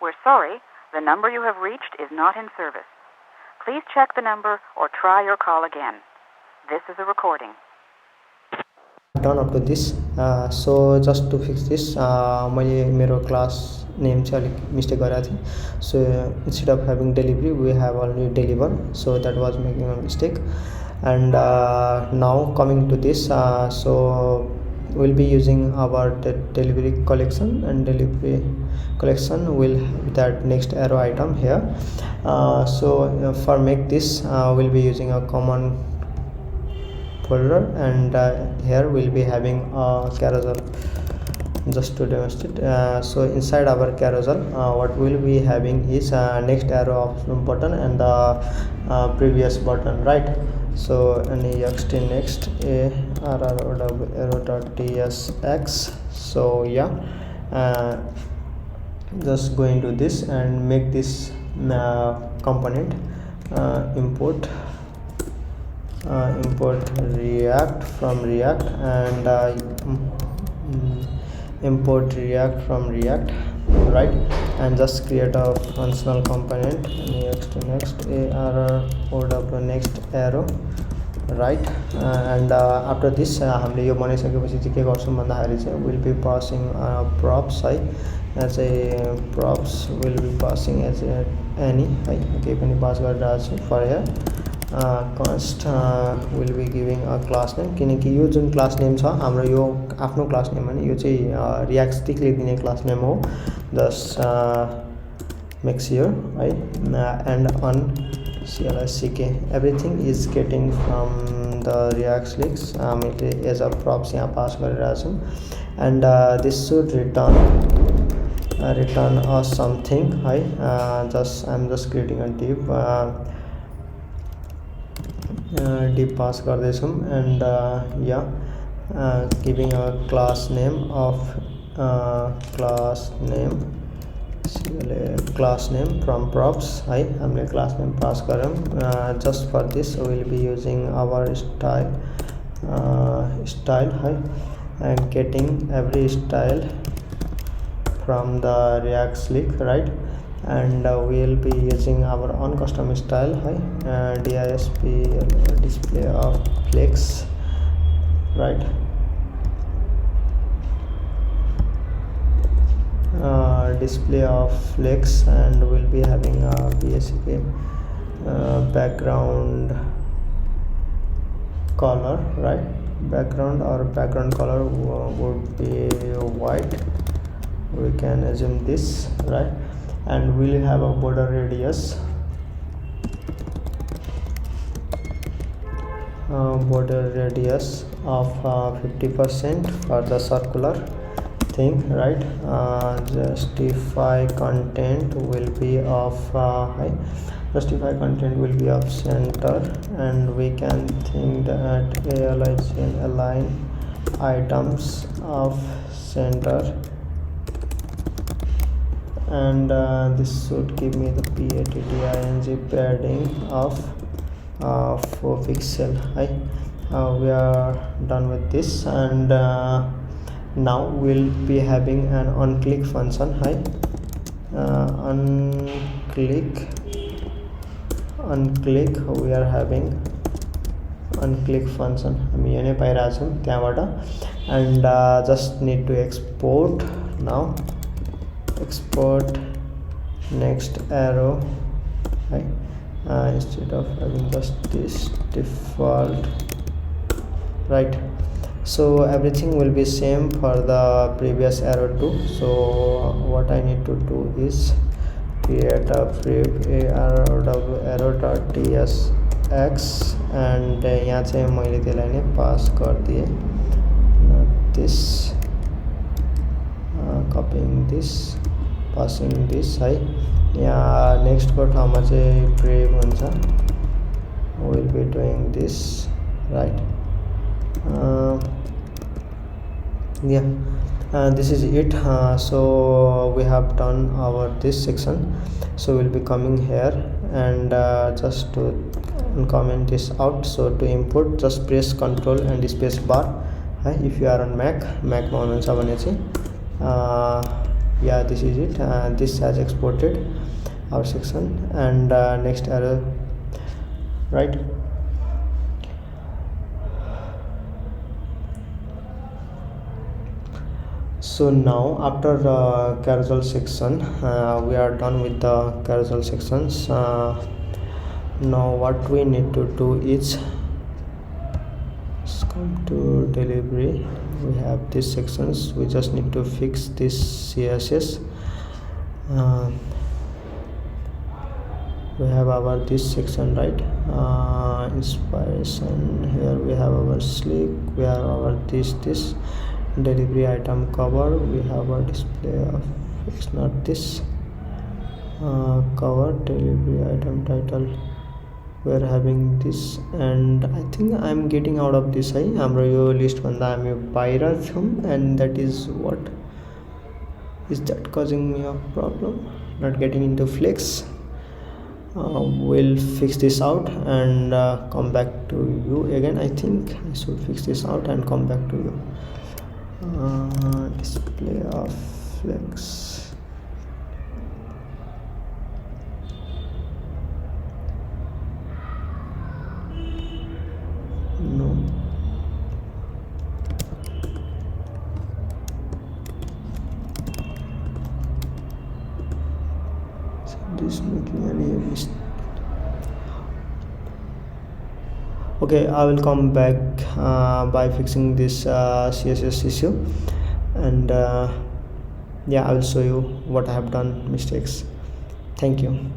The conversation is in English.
We're sorry, the number you have reached is not in service. Please check the number or try your call again. This is a recording. Done up to this. So just to fix this, मैले मेरो class name चाहिँ अलिक mistake गरेको थिएँ. So instead of having delivery, we have only deliver. So that was making a mistake. And now coming to this, so we'll be using our delivery collection, and delivery collection will have that next arrow item here. So for make this, we'll be using a common folder, and here we'll be having a carousel. Just to demonstrate, so inside our carousel, what we'll be having is next arrow of button and the previous button, right? So next next arrow.tsx. So yeah, just go into this and make this component import React from React, and import React from React, right? And just create a functional component. Next arrow next arrow, right? And after this, हामीले यो बनाइसकेपछि चाहिँ के गर्छौं भन्दाखेरि चाहिँ will be passing props, है, as a props will be passing as a any, है, केही पनि पास गरिरहेको छु. For here const will be giving a class name, किनकि यो जुन class name छ हाम्रो यो आफ्नो class name हैन, यो चाहिँ React stick ले दिने class name हो. Just make sure, right? And on CLSCK everything is getting from the React sticks. मैले as a props यहाँ pass गरिरहेको छु. And this should return us something, है. I'm just creating a div pass गर्दैछौं, and yeah, giving a class name of class name from props, है. हामीले class name pass गर्यौं. Just for this we will be using our style, है, and getting every style from the React slick, right? And we'll be using our own custom style, है, display of flex, right? Display of flex, and we'll be having a basic background color, right? Background color would be white. We can assume this, right? And we'll have a border radius of 50% for the circular thing, right? Justify content will be of center, and we can think that align items of center, and this should give me the padding of 4 pixel, right? We are done with this, and now we'll be having an onClick function, right? onClick we are having onClick function, हामी यहाँ नै पाइरहेको छौं त्यहाँबाट. And just need to export. Now export next arrow, right? Instead of having just this default, right? So everything will be same for the previous arrow too. So what I need to do is create a arrow.tsx, and यहाँ चाहिँ मैले त्यसलाई नै पास गरिदिए this, copying this, passing this, है. यहाँ next को ठाउँमा चाहिँ prev हुन्छ. We'll be doing this, right? Yeah, this is it. So we have done our this section. So we'll be coming here, and just to comment this out. So to import, just press Ctrl and space bar. If you are on Mac मा हुनुहुन्छ भने चाहिँ Yeah, this is it. This has exported our section, and next error, right? So now after the carousel section, we are done with the carousel sections. Now what we need to do is, let's come to delivery. We have these sections. We just need to fix this CSS. We have our this section, right? Inspiration. Here we have our slick. We have our this delivery item cover. We have our display of, it's not this cover, delivery item title. We're having this, and I think I'm getting out of this. I'm list banda I'm pirate and that is what is that causing me a problem, not getting into flex. We'll fix this out and come back to you again. I think I should fix this out and come back to you. Display of flex. No. So this making any mistake. Okay, I will come back by fixing this CSS issue, and yeah, I will show you what I have done mistakes. Thank you.